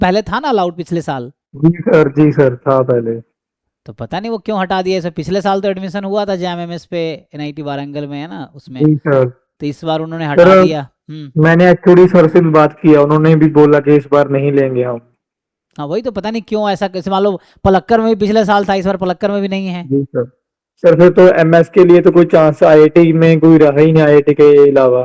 पहले था ना अलाउड पिछले साल। जी सर था पहले। तो पता नहीं वो क्यों हटा दिया इसे, पिछले साल तो एडमिशन हुआ था जैम एमएस पे एनआईटी वारंगल में है ना उसमें। जी सर। तो इस बार उन्होंने सर हटा दिया। मैंने एचओडी सर से भी बात किया, उन्होंने भी बोला कि इस बार नहीं लेंगे हम। हाँ वही तो, पता नहीं क्यों ऐसा, कैसे मान लो पलक्कर में भी पिछले साल था, इस बार पलक्कर में भी नहीं है। जी सर। सर फिर तो एमएस के लिए तो कोई चांस आईआईटी में कोई रहा ही नहीं, आईआईटी के अलावा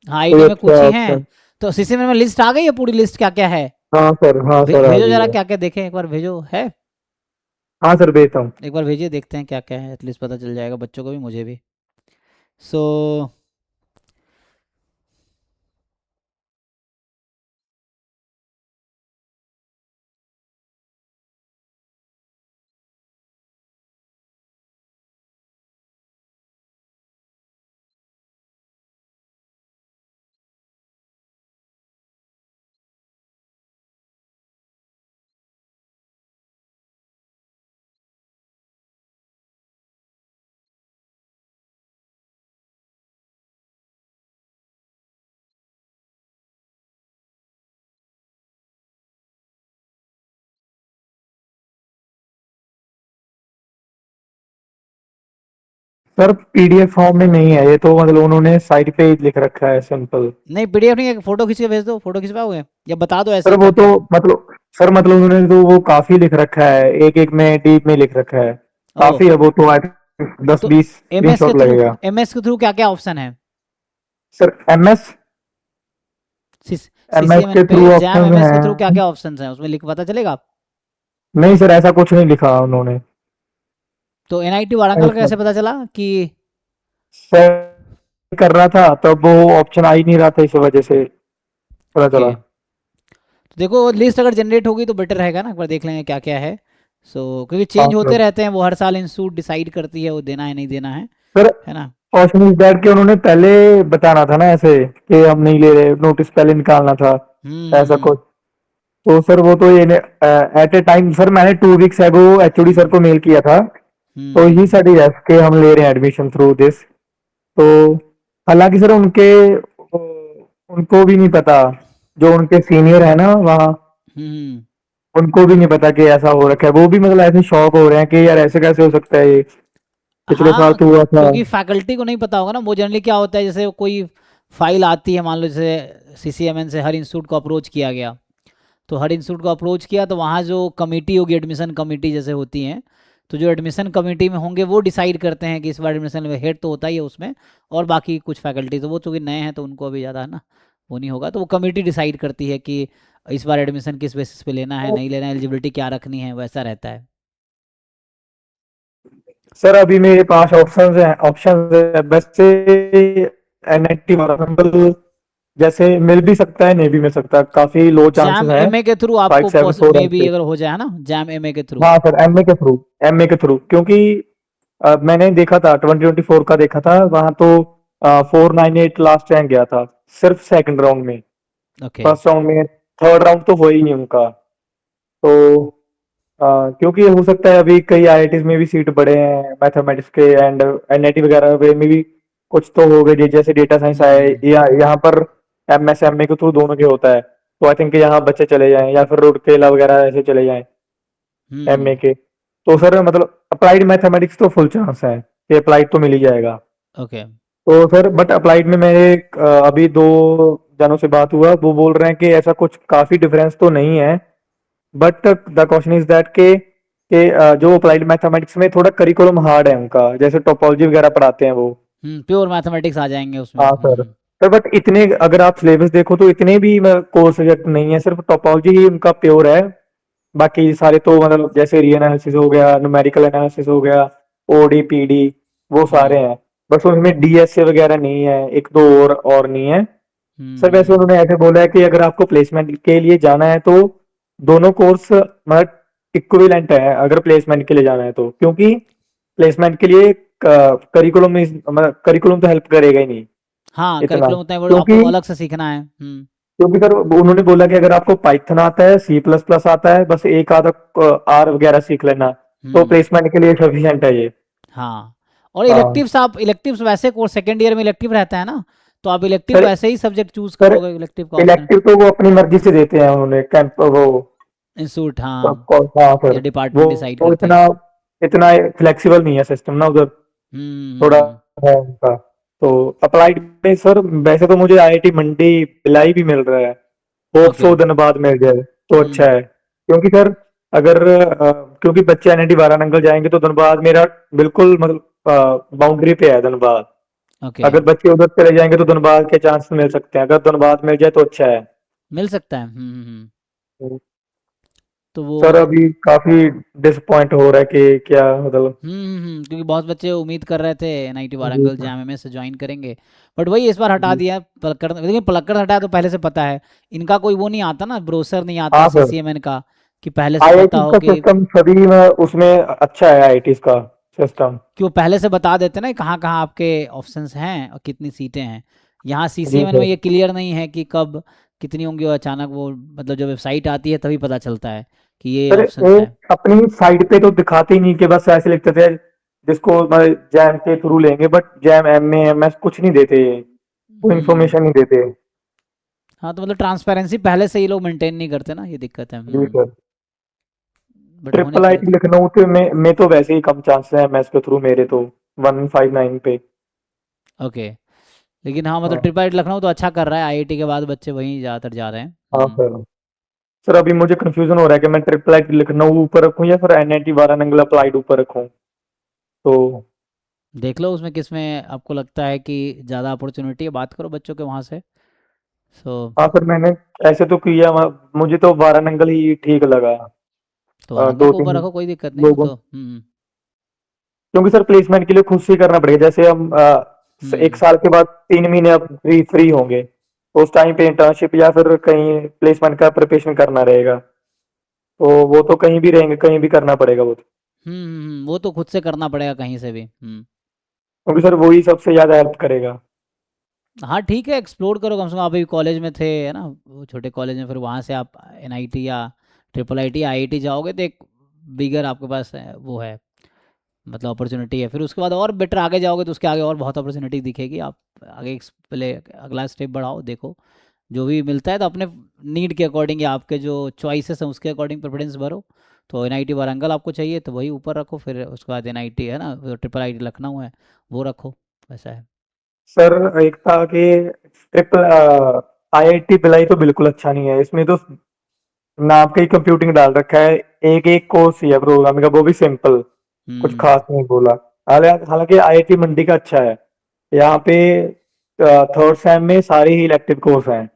हाँ कोई आईटी में कुछ अच्छा ही हैं। ऑप्शन। तो सीसी में लिस्ट आ गई है, पूरी लिस्ट क्या क्या है। हाँ सर, हाँ सर आ भेजो गई जरा, है। क्या क्या देखें एक बार, भेजो है। हाँ सर भेजता हूँ। एक बार भेजिए, देखते हैं क्या क्या है, एटलीस्ट पता चल जाएगा बच्चों को भी मुझे भी। सो सर पीडीएफ फॉर्म में नहीं है ये तो, मतलब उन्होंने साइड पे ही लिख रखा है सिंपल। नहीं पीडीएफ नहीं, एक फोटो खींच के भेज दो, फोटो खिंच पाओगे या बता दो ऐसे सर ही वो क्या तो क्या है। मतलब, सर मतलब उन्होंने तो वो काफी लिख रखा है, एक एक में डीप में लिख रखा है। ओ, काफी है वो तो, आई थिंक दस तो बीस एमएस के स्क्रीनशॉट थ्रू, लगेगा। एमएस के थ्रू क्या क्या ऑप्शन है। सर एमएस, एमएस सीसीएमएन के पे थ्रू जैम ऑप्शन एमएस के थ्रू क्या हैं। क्या ऑप्शन हैं उसमें लिख, पता चलेगा। नहीं सर ऐसा कुछ नहीं लिखा उन्होंने। तो एनआईटी वारंगल का ऐसा कैसे पता चला कि। सर कर रहा था तब वो ऑप्शन आ ही नहीं रहा था, इस वजह से पता ओके, चला। तो देखो लिस्ट अगर जनरेट होगी तो बेटर रहेगा ना, एक बार देख लेंगे क्या क्या है। क्योंकि हाँ चेंज होते सर। रहते हैं, वो हर साल इंस्टीट्यूट डिसाइड करती है वो देना है नहीं देना सर है ना। ऑप्शन इज दैट कि उन्होंने पहले बताना था ना ऐसे, कि हम नहीं ले रहे, नोटिस पहले निकालना था, ऐसा हम्म। कुछ। तो सर वो तो ये एट ए टाइम सर मैंने 2 वीक्स एगो एचओडी सर को मेल किया था। तो ही हम्म। said yes कि हम ले रहे हैं एडमिशन थ्रू दिस। तो हालांकि सर उनके उनको भी नहीं पता, जो उनके सीनियर है ना वहाँ, हम्म। उनको भी नहीं पता कि ऐसा हो रखा है। वो भी मतलब ऐसे शॉक हो रहे हैं कि यार ऐसे कैसे हो सकता है ये, पिछले साल हाँ तो हुआ था। क्योंकि फैकल्टी को नहीं पता होगा ना, वो जनरली क्या होता है, जैसे कोई फाइल आती है मान लो, जैसे सीसीएमएन से हर इंस्टीट्यूट को अप्रोच किया गया, तो हर इंस्टीट्यूट को अप्रोच किया तो वहाँ जो कमेटी होगी, एडमिशन कमेटी जैसे होती हैं, तो जो एडमिशन कमेटी में होंगे वो डिसाइड करते हैं कि इस बार एडमिशन में हेड तो होता ही है उसमें, और बाकी कुछ फैकल्टी तो वो चूँकि नए हैं तो उनको अभी ज़्यादा है ना वो नहीं होगा, तो वो कमेटी डिसाइड करती है कि इस बार एडमिशन किस बेसिस पे लेना है नहीं लेना है, एलिजिबिलिटी क्या रखनी है, वैसा रहता है। सर अभी मेरे पास ऑप्शंस है वैसे। एनआईटी वाला जैसे मिल भी सकता है, नहीं भी मिल सकता, काफी लो चांसेस जैम हैं। एमए के थ्रू फाइव आपको सेवन फोर मे एंड भी सिक्स अगर हो जाए ना, जैम एमए के थ्रू। हाँ सर एमए के थ्रू, एमए के थ्रू क्योंकि मैंने देखा था 2024 का देखा था वहां तो 498 लास्ट रैंक गया था, सिर्फ सेकंड राउंड में। ओके। फर्स्ट राउंड में, थर्ड राउंड तो हो ही नहीं उनका। तो क्योंकि हो सकता है अभी कई आईआईटीज में भी सीट बढ़े हैं मैथमेटिक्स के, एंड एनआईटी वगैरह में भी कुछ तो हो गए, जैसे डेटा साइंस आए हम्म। या यहाँ पर एमएस एमए के थ्रू दोनों के होता है। तो आई थिंक यहाँ बच्चे चले जाएं या फिर रूरकेला वगैरह ऐसे चले जाएं एमए हम्म। के। तो सर मतलब अप्लाइड मैथमेटिक्स तो फुल चांस है कि अप्लाइड तो मिल ही जाएगा। ओके। तो सर बट अप्लाइड में मेरे अभी 2 जनों से बात हुआ, वो बोल रहे हैं कि ऐसा कुछ काफी डिफरेंस तो नहीं है, but the question is that के जो अप्लाइड मैथमेटिक्स में थोड़ा करिकुलम हार्ड है उनका, जैसे टोपोलॉजी वगैरह पढ़ाते हैं वो। प्योर मैथमेटिक्स आ जाएंगे उसमें। हाँ सर। सर बट इतने अगर आप सिलेबस देखो तो इतने भी कोर सब्जेक्ट नहीं है, सिर्फ टोपोलॉजी ही उनका प्योर है। बाकी सारे तो मतलब जैसे री एनालिसिस हो गया, न्यूमेरिकल एनालिसिस हो गया, ओडी पीडी, वो सारे हम्म। हैं। बस उसमें डीएसए वगैरह नहीं है, एक दो और नहीं है। सर वैसे हम्म। उन्होंने ऐसे बोला है कि अगर आपको प्लेसमेंट के लिए जाना है तो दोनों कोर्स मतलब इक्विवेलेंट है, अगर प्लेसमेंट के लिए जाना है तो, क्योंकि प्लेसमेंट के लिए करिकुलम मतलब करिकुलम तो हेल्प करेगा ही नहीं हाँ इतना, करिकुलम उतना ही बड़ा, क्योंकि आपको अलग से सीखना है। सर उन्होंने बोला कि अगर आपको पाइथन आता है, सी प्लस प्लस आता है, बस एक आधा आर वगैरह सीख लेना, तो हम्म। प्लेसमेंट के लिए सफिशियंट है ये। हाँ, और हाँ इलेक्टिव्स, आप इलेक्टिव्स वैसे कोर्स सेकेंड ईयर में इलेक्टिव रहता है ना, तो आप इलेक्टिव सर ऐसे ही सब्जेक्ट चूज सर करोगे, इलेक्टिव का ऑप्शन इलेक्टिव तो वो अपनी मर्जी से देते हैं, उन्होंने कैंप वो इंस्टीट्यूट, हाँ, हाँ सर, या वो डिपार्टमेंट डिसाइड वो करते हैं। इतना इतना फ्लेक्सिबल नहीं है सिस्टम ना उधर, थोड़ा हम्म। है उनका। तो अप्लाइड में सर वैसे तो मुझे आईआईटी मंडी भिलाई भी मिल रहा है, होप ओके। सो धनबाद मिल जाए तो अच्छा हम्म। है, क्योंकि सर अगर क्योंकि बच्चे एनआईटी वारानंगल जाएंगे तो धनबाद मेरा बिल्कुल मतलब बाउंड्री पे है धनबाद। ओके। अगर बच्चे उधर चले जाएंगे तो धनबाद के चांस मिल सकते हैं, अगर धनबाद मिल जाए तो अच्छा है। मिल सकता है। तो वो सर अभी काफी डिसअपॉइंट हो रहा है कि क्या मतलब। क्योंकि बहुत बच्चे उम्मीद कर रहे थे एनआईटी जी वारंगल सर। जैम से ज्वाइन करेंगे, बट वही इस बार हटा जी दिया पलक्कड़, लेकिन पलक्कड़ हटाया तो पहले से पता है, इनका कोई वो नहीं आता ना, ब्रोशर नहीं आता हाँ सर, सीसीएमएन का, कि पहले से पता आईआईटी हो का कि सिस्टम सभी में उसमें अच्छा है, आईआईटी का सिस्टम। वो पहले से बता देते ना कहाँ कहाँ आपके ऑप्शंस हैं और कितनी सीटें हैं। यहाँ जी सीसीएमएन में सर। ये क्लियर नहीं है कि कब कितनी होंगी, और अचानक वो मतलब जब वेबसाइट आती है तभी पता चलता है कि ये सर ऑप्शंस हैं। एक अपनी साइड पे तो दिखाते ही नहीं कि बस ऐसे लिखते थे जिसको जैम के थ्रू लेंगे, बट जैम एमए एमएस कुछ नहीं देते, कोई हम्म। इन्फॉर्मेशन नहीं देते। हाँ, तो मतलब ट्रांसपेरेंसी पहले से ये लोग मेंटेन नहीं करते ना, ये दिक्कत है। जी सर। बट होने ट्रिपल चाहिए आईटी था। लखनऊ के में तो वैसे ही कम चांस है एमएस के थ्रू, मेरे तो 159 पे। ओके। लेकिन हाँ, मतलब हाँ। ट्रिप आइट लखनऊ तो अच्छा कर रहा है, आईआईटी के बाद बच्चे वहीं ज़्यादातर जा रहे हैं। हाँ सर। सर अभी मुझे कंफ्यूजन हो रहा है कि मैं ट्रिपल आईटी लखनऊ ऊपर रखूं या फिर एनआईटी वारानंगल अप्लाइड ऊपर रखूं, तो। देख लो उसमें किस में आपको लगता है कि ज़्यादा अपॉर्चुनिटी है, बात करो बच्चों के वहाँ से। सो हाँ सर, मैंने ऐसे तो किया, मुझे तो वारानंगल ही ठीक लगा। तो वारंगल दो को ऊपर तीन रखो, कोई दिक्कत नहीं वो लोगों, तो। क्योंकि सर प्लेसमेंट के लिए खुद से ही करना पड़ेगा, जैसे हम एक हम्म। साल के बाद 3 महीने अब फ्री फ्री होंगे, तो उस टाइम पे इंटर्नशिप या फिर कहीं प्लेसमेंट का प्रिपरेशन करना रहेगा, तो वो तो कहीं भी रहेंगे, कहीं भी करना पड़ेगा वो तो। वो तो खुद से करना पड़ेगा कहीं से भी। क्योंकि सर वही सबसे ज्यादा हेल्प करेगा। हाँ ठीक है, एक्सप्लोर करो, कम से कम आप अभी कॉलेज में थे है ना, वो छोटे कॉलेज में, फिर वहाँ से आप एनआईटी या ट्रिपल आईटी आईआईटी जाओगे तो एक बिगर आपके पास वो है, मतलब अपॉर्चुनिटी है। फिर उसके बाद और बेटर आगे जाओगे तो उसके आगे और बहुत अपॉर्चुनिटी दिखेगी, आप आगे पहले अगला स्टेप बढ़ाओ, देखो जो भी मिलता है तो अपने नीड के अकॉर्डिंग या आपके जो चॉइसेस हैं उसके अकॉर्डिंग प्रेफरेंस भरो। तो एनआईटी वारंगल आपको चाहिए तो वही ऊपर रखो, फिर उसके बाद एनआईटी है ना, ट्रिपल आईटी लखनऊ है वो रखो, वैसा है। सर एक था कि ट्रिपल आईआईटी भिलाई तो बिल्कुल अच्छा नहीं है, इसमें तो नाम का ही कंप्यूटिंग डाल रखा है, एक एक कोर्स ही है प्रोग्रामिंग का, वो भी सिंपल, कुछ हम्म। खास नहीं बोला। हालांकि आईआईटी मंडी का अच्छा है, यहाँ पे थर्ड सेम में सारे ही इलेक्टिव कोर्स हैं,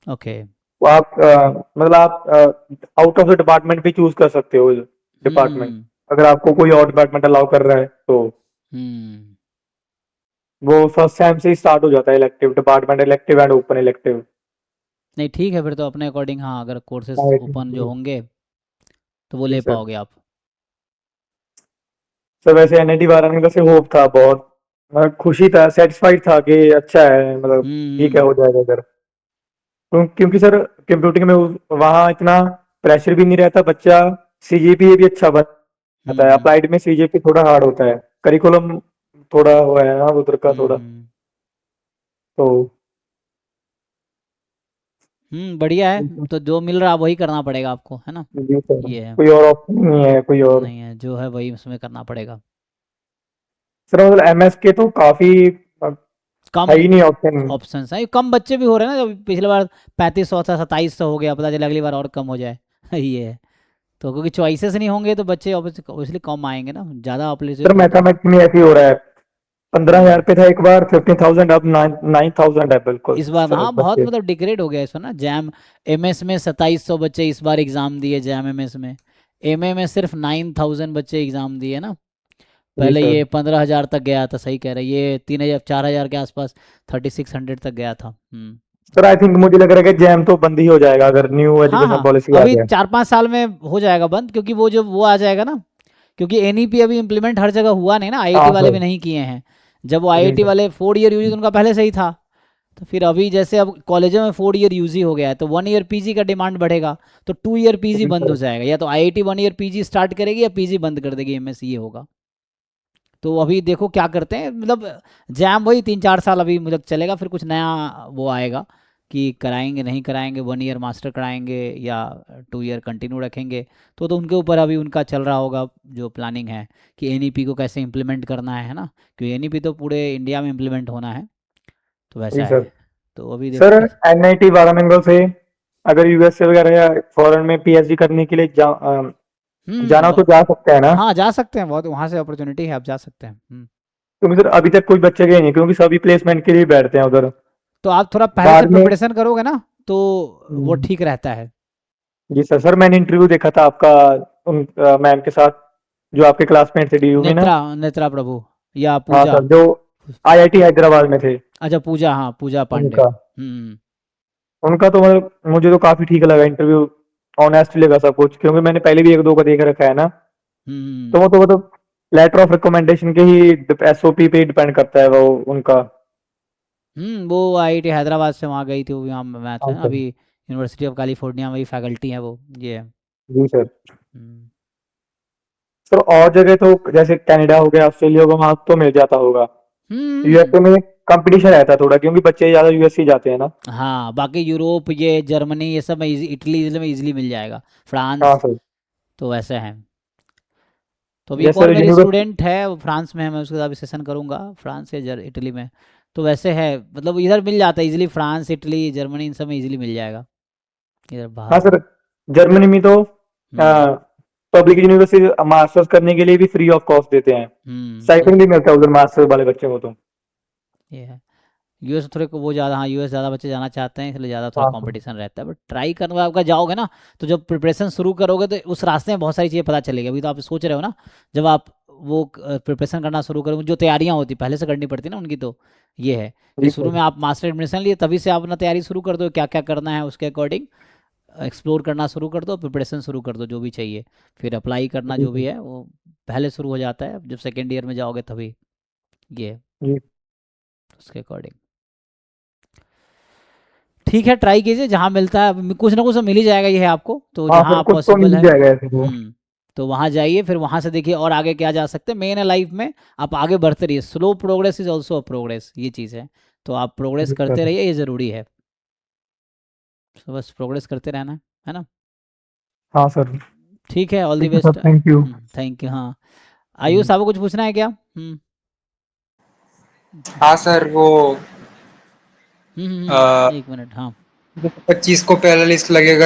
ओके। तो आप मतलब आप आउट ऑफ द डिपार्टमेंट भी चूज कर सकते हो डिपार्टमेंट, हम्म। अगर आपको कोई और डिपार्टमेंट अलाउ कर रहा है तो। हम्म। वो फर्स्ट सेम से ही स्टार्ट हो जाता है elective, department elective and open elective. नहीं ठीक है, फिर तो अपने अकॉर्डिंग, हाँ अगर कोर्सेज आईआईटी ओपन जो मंडी। होंगे तो वो जी ले सर। पाओगे आप। सर वैसे एनआईटी वाराणसी से होप था बहुत, मैं खुशी था, सेटिस्फाइड था कि अच्छा है, मतलब ठीक है हम्म। हो जाएगा अगर। क्योंकि सर कंप्यूटिंग में वहाँ इतना प्रेशर भी नहीं रहता, बच्चा सीजीपीए भी अच्छा बनाता है, हम्म। अप्लाइड में सीजीपी थोड़ा हार्ड होता है, करिकुलम थोड़ा हुआ है ना उधर का थोड़ा, हम्म। तो। बढ़िया है, तो जो मिल रहा है वही करना पड़ेगा आपको, है ना। जी सर, ये है। कोई और ऑप्शन नहीं है कोई और। नहीं है, जो है वही उसमें करना पड़ेगा। सर मतलब एमएस के तो काफी है कम ही नहीं ऑप्शन। ऑप्शंस हैं, कम बच्चे भी हो रहे हैं ना, जब पिछले बार 3500 था, 2700 हो गया, पता चला अगली बार और कम हो जाए। ये है। तो क्योंकि चॉइसेस नहीं होंगे तो बच्चे ऑब्वियसली कम आएंगे ना, ज़्यादा सर अपॉर्चुनिटी होता है। मैथमेटिक्स में ऐसे ही हो रहा है, 15,000 हम्म। पे था एक बार, 15,000 अब 9,000 है, बिल्कुल इस बार हाँ बहुत बच्चे। मतलब डिग्रेड हो गया इसमें ना, जैम एमएस में 2700 बच्चे इस बार एग्ज़ाम दिए, जैम एमएस में। एमए में सिर्फ 9000 बच्चे एग्ज़ाम दिए ना। जी पहले सर। ये 15,000 तक गया था, सही कह रहे हैं, ये 3,000 4,000 के आसपास 3600 तक गया था। सर आई थिंक मुझे लग रहा है कि जैम तो बंद ही हो जाएगा अगर न्यू हाँ एजुकेशन हाँ, पॉलिसी आ अभी जाए। 4-5 साल में हो जाएगा बंद, क्योंकि वो जो वो आ जाएगा ना, क्योंकि एनईपी अभी इम्प्लीमेंट हर जगह हुआ नहीं ना, आईआईटी हाँ वाले सर। भी नहीं किए हैं। जब वो जी आईआईटी सर। वाले 4 ईयर यूजी उनका पहले से ही था, तो फिर अभी जैसे अब कॉलेजों में 4 ईयर यूजी हो गया है तो 1 ईयर पीजी का डिमांड बढ़ेगा, तो 2 ईयर पीजी जी बंद हो सर। जाएगा, या तो आईआईटी 1 ईयर पीजी स्टार्ट करेगी या पीजी बंद कर देगी एमएस, ये होगा। तो अभी देखो क्या करते हैं, मतलब जैम वही 3-4 साल अभी मतलब चलेगा, फिर कुछ नया वो आएगा कि कराएंगे नहीं कराएंगे, 1 ईयर मास्टर कराएंगे या 2 ईयर कंटिन्यू रखेंगे। तो उनके ऊपर अभी उनका चल रहा होगा जो प्लानिंग है कि एनईपी को कैसे इम्प्लीमेंट करना है ना, क्योंकि एनईपी तो पूरे इंडिया में इम्प्लीमेंट होना है, तो जी वैसा सर। है। तो अभी देखो सर कैसे। एनआईटी वारानंगल से अगर यूएसए वगैरह या फॉरेन में पीएचडी करने के लिए जाना हो हम्म। तो जा सकते हैं ना? हाँ जा सकते हैं, बहुत वहाँ से अपॉर्चुनिटी है, आप जा सकते हैं। क्योंकि सर अभी तक कोई बच्चे गए नहीं, क्योंकि सभी प्लेसमेंट के लिए बैठते हैं उधर तो आप थोड़ा पहले से बाद में। प्रिपरेशन करोगे ना, तो वो हम्म, ठीक रहता है। जी सर। सर मैंने इंटरव्यू देखा था आपका उन मैम के साथ जो आपके क्लासमेट थे डीयू में ना। नेत्रा नेत्रा प्रभु या हाँ पूजा। सर, जो आईआईटी हैदराबाद में थे। अच्छा पूजा, हाँ पूजा पांडे। उनका उनका तो मतलब मुझे तो काफी ठीक लगा इंटरव्यू। ऑनेस्ट लगा सब कुछ, क्योंकि मैंने पहले भी एक दो का देख रखा है ना। तो हम्म। वो तो मतलब लेटर ऑफ रिकमेंडेशन के ही एसओपी पे डिपेंड करता है वो उनका। वो आईआईटी हैदराबाद से वहाँ गई थी, वो यहाँ मैथ हाँ है ना सर। अभी, यूनिवर्सिटी ऑफ कैलिफोर्निया में ही फैकल्टी है वो, ये है। जी सर। हम्म। सर और जगह तो जैसे कनाडा हो गया, ऑस्ट्रेलिया हो गया, वहां तो मिल जाता होगा। हम्म। यूएसए में कंपटीशन रहता है थोड़ा, क्योंकि बच्चे ज्यादा यूएस ही जाते हैं ना। हाँ बाकी यूरोप, ये जर्मनी, ये सब में इटली में इजीली मिल जाएगा, हाँ फ्रांस, सर। तो वैसे हैं। तो अभी एक और जैसे मेरी यूनिवर्सिटी। स्टूडेंट है, वो फ्रांस में है, मैं उसके साथ भी सेशन करूँगा, फ्रांस या इटली में। तो वैसे है, मतलब इधर मिल जाता है easily, France Italy Germany in सब में इजीली मिल जाएगा, इधर हाँ बाहर। सर। जर्मनी में तो हम्म। पब्लिक यूनिवर्सिटी मास्टर्स करने के लिए भी फ्री ऑफ कॉस्ट देते हैं। तो स्टाइपेंड भी मिलता है उधर मास्टर्स वाले बच्चे को तो। ये है, यूएस थोड़े को वो ज़्यादा, हाँ यूएस ज़्यादा बच्चे जाना चाहते हैं, इसलिए ज़्यादा थोड़ा हाँ सर। कंपटीशन रहता है, बट ट्राई करना आपका जाओगे ना, तो जब प्रिपरेशन शुरू करोगे तो उस रास्ते में बहुत सारी चीज़ें पता चलेगी। अभी तो आप सोच रहे हो ना, जब आप वो प्रिपरेशन करना शुरू करोगे, जो तैयारियाँ होती पहले से करनी पड़ती ना उनकी, तो ये है कि जी शुरू सर। में आप मास्टर एडमिशन लिए तभी से आप अपना तैयारी शुरू कर दो, क्या क्या करना है उसके अकॉर्डिंग एक्सप्लोर करना शुरू कर दो, प्रिपरेशन शुरू कर दो जो भी चाहिए, फिर अप्लाई करना जी जो भी सर। है वो पहले शुरू हो जाता है, जब सेकेंड ईयर में जाओगे तभी, ये है, जी। उसके अकॉर्डिंग। ठीक है, ट्राई कीजिए, जहाँ मिलता है अब कुछ ना कुछ तो मिल ही जाएगा, ये है आपको, तो हाँ जहाँ सर, कुछ तो पॉसिबल मिल ही है। जाएगा ऐसे तो। तो वहाँ जाइए, फिर वहाँ से देखिए और आगे क्या जा सकते हैं, मेन है लाइफ में आप आगे बढ़ते रहिए, slow progress is also a progress, ये चीज़ है, तो आप प्रोग्रेस जी करते सर। रहिए, ये ज़रूरी है, तो बस प्रोग्रेस करते रहना है ना। हाँ सर। ठीक है, ऑल दी ठीक है sir, best. Thank you. Thank you. हाँ आयुष, आपको कुछ पूछना है क्या? हाँ सर, वो एक मिनट, हाँ। 25 को पहला लिस्ट लगेगा